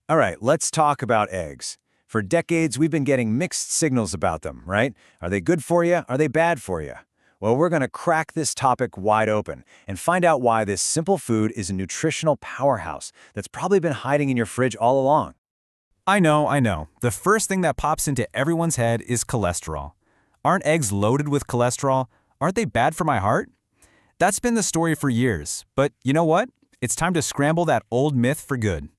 All right, let's talk about eggs. For decades, we've been getting mixed signals about them, right? Are they good for you? Are they bad for you? Well, we're going to crack this topic wide open and find out why this simple food is a nutritional powerhouse that's probably been hiding in your fridge all along. I know. The first thing that pops into everyone's head is cholesterol. Aren't eggs loaded with cholesterol? Aren't they bad for my heart? That's been the story for years, but you know what? It's time to scramble that old myth for good.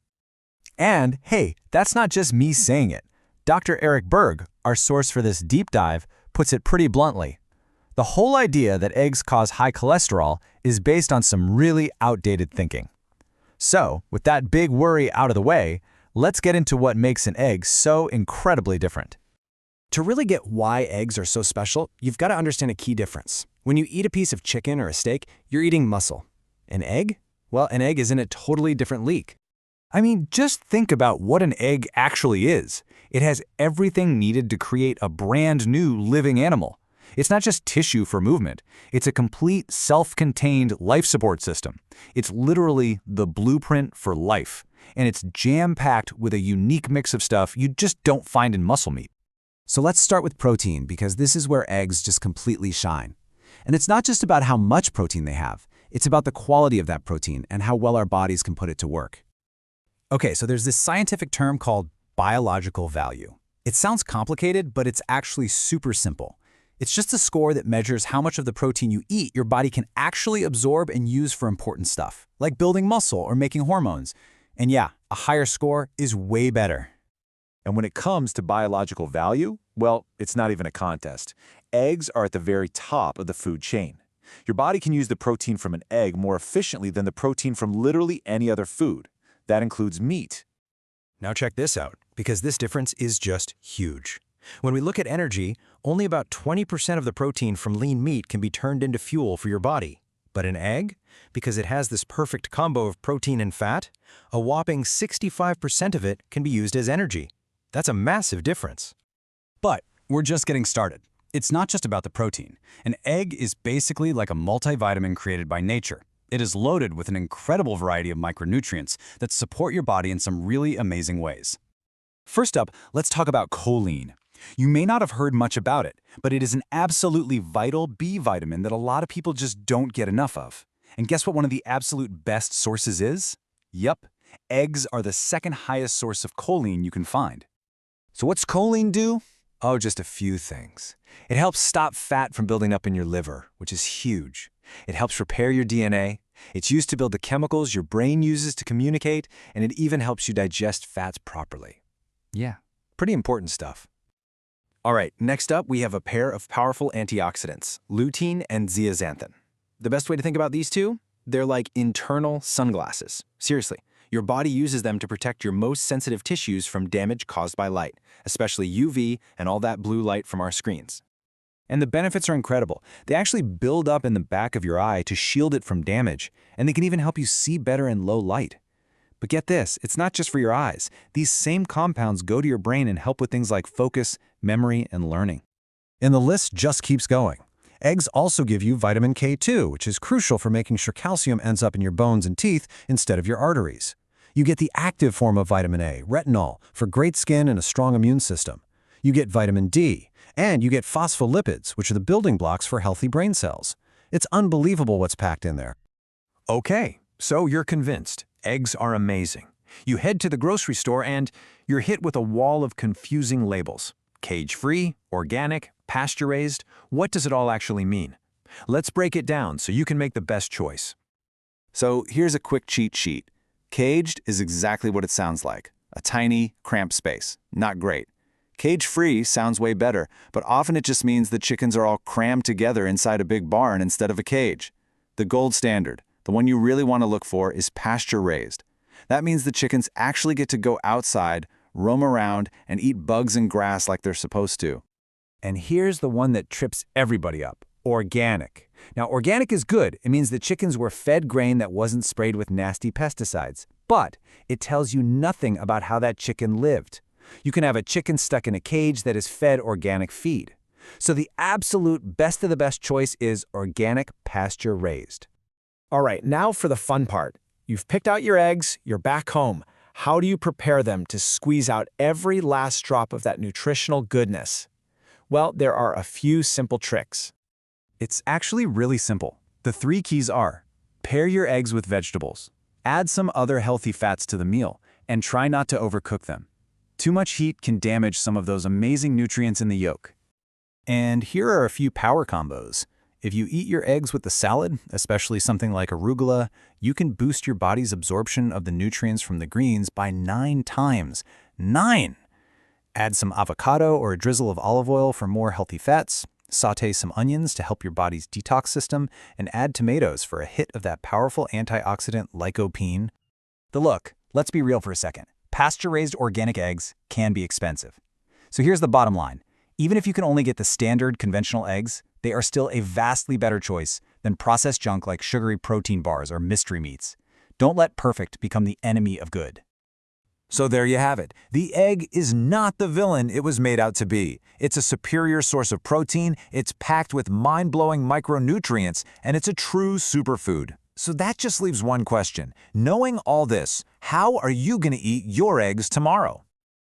And hey, that's not just me saying it. Dr. Eric Berg, our source for this deep dive, puts it pretty bluntly. The whole idea that eggs cause high cholesterol is based on some really outdated thinking. So, with that big worry out of the way, let's get into what makes an egg so incredibly different. To really get why eggs are so special, you've got to understand a key difference. When you eat a piece of chicken or a steak, you're eating muscle. An egg? Well, an egg is in a totally different league. I mean, just think about what an egg actually is. It has everything needed to create a brand new living animal. It's not just tissue for movement. It's a complete self-contained life support system. It's literally the blueprint for life. And it's jam-packed with a unique mix of stuff you just don't find in muscle meat. So let's start with protein, because this is where eggs just completely shine. And it's not just about how much protein they have. It's about the quality of that protein and how well our bodies can put it to work. Okay, so there's this scientific term called biological value. It sounds complicated, but it's actually super simple. It's just a score that measures how much of the protein you eat your body can actually absorb and use for important stuff, like building muscle or making hormones. And yeah, a higher score is way better. And when it comes to biological value, well, it's not even a contest. Eggs are at the very top of the food chain. Your body can use the protein from an egg more efficiently than the protein from literally any other food. That includes meat. Now check this out, because this difference is just huge. When we look at energy, only about 20% of the protein from lean meat can be turned into fuel for your body. But an egg, because it has this perfect combo of protein and fat, a whopping 65% of it can be used as energy. That's a massive difference. But we're just getting started. It's not just about the protein. An egg is basically like a multivitamin created by nature. It is loaded with an incredible variety of micronutrients that support your body in some really amazing ways. First up, let's talk about choline. You may not have heard much about it, but it is an absolutely vital B vitamin that a lot of people just don't get enough of. And guess what one of the absolute best sources is? Yup, eggs are the second highest source of choline you can find. So what's choline do? Oh, just a few things. It helps stop fat from building up in your liver, which is huge. It helps repair your DNA. It's used to build the chemicals your brain uses to communicate, and it even helps you digest fats properly. Yeah, pretty important stuff. All right, next up, we have a pair of powerful antioxidants, lutein and zeaxanthin. The best way to think about these two? They're like internal sunglasses. Seriously, your body uses them to protect your most sensitive tissues from damage caused by light, especially UV and all that blue light from our screens. And the benefits are incredible. They actually build up in the back of your eye to shield it from damage, and they can even help you see better in low light. But get this, it's not just for your eyes. These same compounds go to your brain and help with things like focus, memory, and learning. And the list just keeps going. Eggs also give you vitamin K2, which is crucial for making sure calcium ends up in your bones and teeth instead of your arteries. You get the active form of vitamin A, retinol, for great skin and a strong immune system. You get vitamin D, and you get phospholipids, which are the building blocks for healthy brain cells. It's unbelievable what's packed in there. Okay, so you're convinced. Eggs are amazing. You head to the grocery store and you're hit with a wall of confusing labels. Cage-free, organic, pasture-raised. What does it all actually mean? Let's break it down so you can make the best choice. So here's a quick cheat sheet. Caged is exactly what it sounds like. A tiny, cramped space. Not great. Cage-free sounds way better, but often it just means the chickens are all crammed together inside a big barn instead of a cage. The gold standard, the one you really want to look for, is pasture-raised. That means the chickens actually get to go outside, roam around, and eat bugs and grass like they're supposed to. And here's the one that trips everybody up, organic. Now, organic is good. It means the chickens were fed grain that wasn't sprayed with nasty pesticides. But it tells you nothing about how that chicken lived. You can have a chicken stuck in a cage that is fed organic feed. So the absolute best of the best choice is organic pasture-raised. All right, now for the fun part. You've picked out your eggs, you're back home. How do you prepare them to squeeze out every last drop of that nutritional goodness? Well, there are a few simple tricks. It's actually really simple. The 3 keys are: pair your eggs with vegetables, add some other healthy fats to the meal, and try not to overcook them. Too much heat can damage some of those amazing nutrients in the yolk. And here are a few power combos. If you eat your eggs with the salad, especially something like arugula, you can boost your body's absorption of the nutrients from the greens by 9 times. 9! Add some avocado or a drizzle of olive oil for more healthy fats. Sauté some onions to help your body's detox system, and add tomatoes for a hit of that powerful antioxidant lycopene. Look, let's be real for a second. Pasture-raised organic eggs can be expensive. So here's the bottom line. Even if you can only get the standard conventional eggs, they are still a vastly better choice than processed junk like sugary protein bars or mystery meats. Don't let perfect become the enemy of good. So there you have it. The egg is not the villain it was made out to be. It's a superior source of protein, it's packed with mind-blowing micronutrients, and it's a true superfood. So that just leaves one question. Knowing all this, how are you going to eat your eggs tomorrow?